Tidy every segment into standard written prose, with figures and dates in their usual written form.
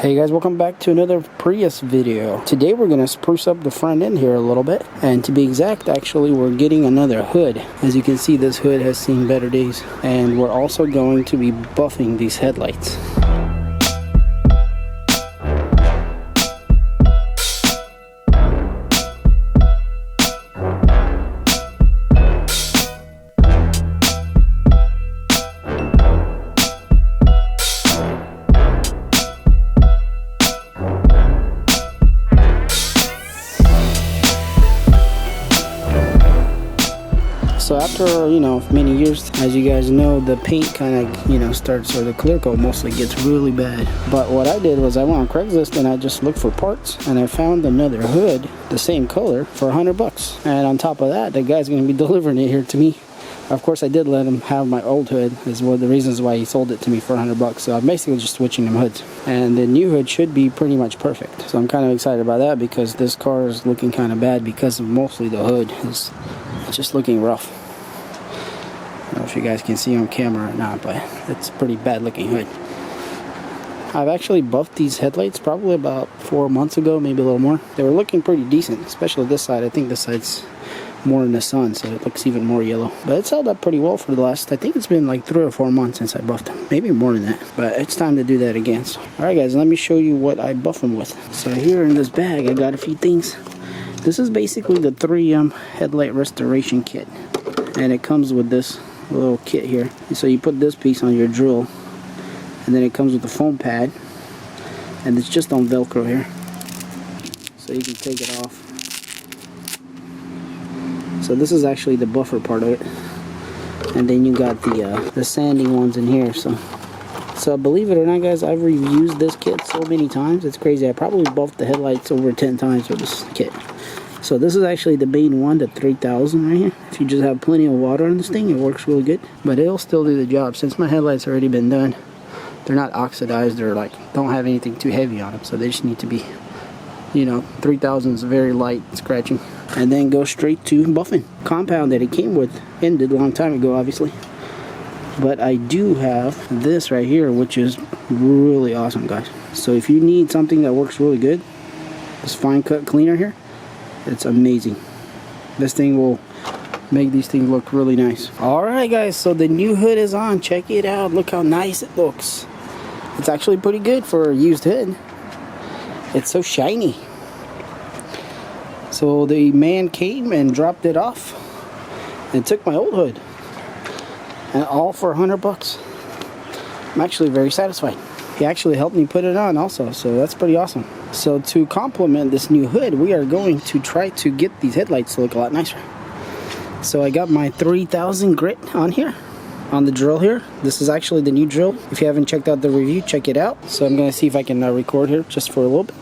Hey guys, welcome back to another Prius video. Today we're going to spruce up the front end here a little bit, and to be exact, actually we're getting another hood. As you can see, this hood has seen better days, and we're also going to be buffing these headlights. So after, many years, as you guys know, the paint kind of, starts, or the clear coat mostly gets really bad. But what I did was I went on Craigslist and I just looked for parts, and I found another hood, the same color, for $100. And on top of that, the guy's going to be delivering it here to me. Of course, I did let him have my old hood, is one of the reasons why he sold it to me for $100. So I'm basically just switching them hoods. And the new hood should be pretty much perfect. So I'm kind of excited about that because this car is looking kind of bad because of mostly the hood is just looking rough. I don't know if you guys can see on camera or not, but it's a pretty bad looking hood. I've actually buffed these headlights probably about 4 months ago, maybe a little more. They were looking pretty decent, especially this side. I think this side's more in the sun, so it looks even more yellow. But it's held up pretty well for the last, I think it's been like 3 or 4 months since I buffed them. Maybe more than that, but it's time to do that again. So, alright guys, let me show you what I buff them with. So here in this bag, I got a few things. This is basically the 3M headlight restoration kit. And it comes with this little kit here. So you put this piece on your drill, and then it comes with a foam pad, and it's just on Velcro here, so you can take it off. So this is actually the buffer part of it, and then you got the sanding ones in here. So believe it or not, guys, I've reused this kit so many times, it's crazy. I probably buffed the headlights over 10 times with this kit. So this is actually the main one, the 3000 right here. If you just have plenty of water on this thing, it works really good. But it'll still do the job. Since my headlights already been done, they're not oxidized or don't have anything too heavy on them. So they just need to be, 3000 is very light scratching. And then go straight to buffing. Compound that it came with ended a long time ago, obviously. But I do have this right here, which is really awesome, guys. So if you need something that works really good, this fine cut cleaner here, it's amazing. This thing will make these things look really nice. Alright guys, so the new hood is on. Check it out. Look how nice it looks. It's actually pretty good for a used hood. It's so shiny. So the man came and dropped it off and took my old hood. And all for $100. I'm actually very satisfied. He actually helped me put it on also, so that's pretty awesome. So to complement this new hood, we are going to try to get these headlights to look a lot nicer. So I got my 3000 grit on here, on the drill here. This is actually the new drill. If you haven't checked out the review, check it out. So I'm going to see if I can record here just for a little bit.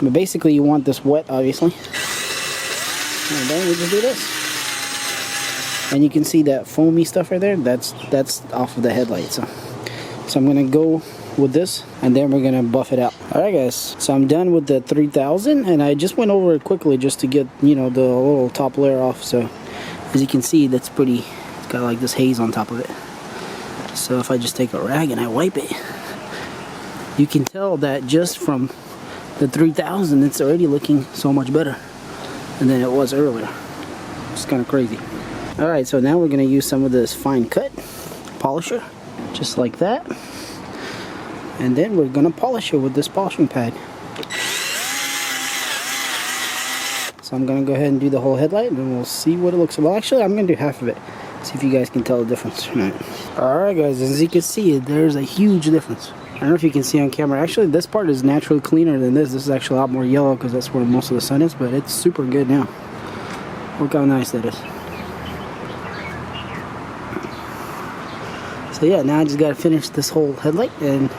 But basically you want this wet, obviously. And then we just do this. And you can see that foamy stuff right there. That's off of the headlight. So I'm going to go with this, and then we're gonna buff it out. Alright guys, so I'm done with the 3000, and I just went over it quickly just to get the little top layer off. So as you can see, that's pretty, it's got like this haze on top of it. So if I just take a rag and I wipe it, you can tell that just from the 3000 it's already looking so much better than it was earlier. It's kind of crazy. Alright, so now we're gonna use some of this fine cut polisher, just like that. And then we're gonna polish it with this polishing pad. So I'm gonna go ahead and do the whole headlight, and we'll see what it looks like. Well, actually, I'm gonna do half of it. See if you guys can tell the difference. Alright guys, as you can see, there's a huge difference. I don't know if you can see on camera. Actually, this part is naturally cleaner than this. This is actually a lot more yellow because that's where most of the sun is, but it's super good now. Look how nice that is. So yeah, now I just gotta finish this whole headlight, and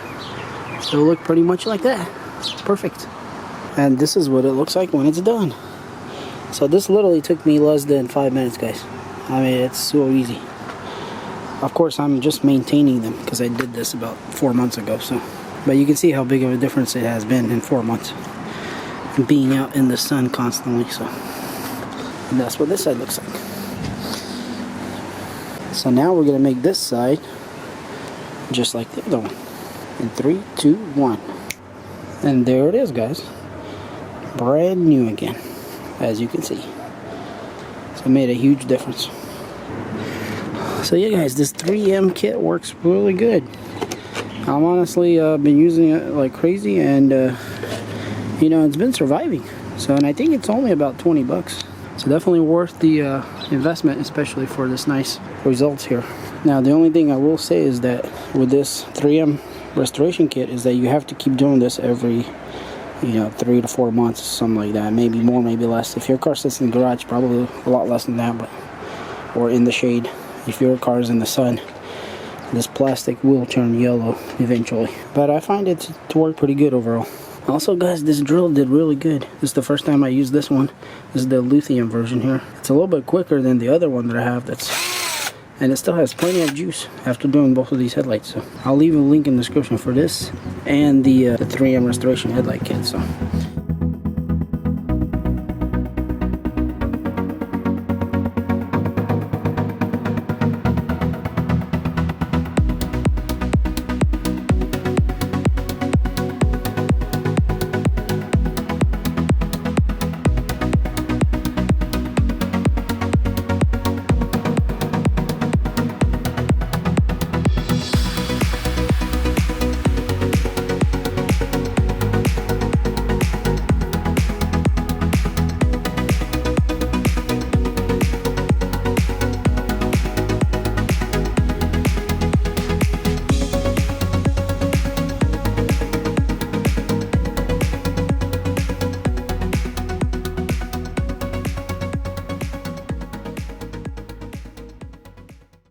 it'll look pretty much like that. Perfect. And this is what it looks like when it's done. So this literally took me less than 5 minutes, guys. I mean, it's so easy. Of course, I'm just maintaining them because I did this about 4 months ago. But you can see how big of a difference it has been in 4 months. Being out in the sun constantly. And that's what this side looks like. So now we're gonna make this side just like the other one. In 3, 2, 1. And there it is, guys. Brand new again, as you can see. So it made a huge difference. So yeah, guys, this 3M kit works really good. I'm honestly been using it like crazy, and you know, it's been surviving. So, and I think it's only about 20 bucks. So definitely worth the investment, especially for this nice results here. Now, the only thing I will say is that with this 3M restoration kit is that you have to keep doing this every, you know, 3 to 4 months, something like that. Maybe more, maybe less. If your car sits in the garage, probably a lot less than that, but or in the shade. If your car is in the sun, this plastic will turn yellow eventually. But I find it to work pretty good overall. Also, guys, this drill did really good. This is the first time I used this one. This is the lithium version here. It's a little bit quicker than the other one that I have. And it still has plenty of juice after doing both of these headlights. So I'll leave a link in the description for this and the 3M restoration headlight kit. So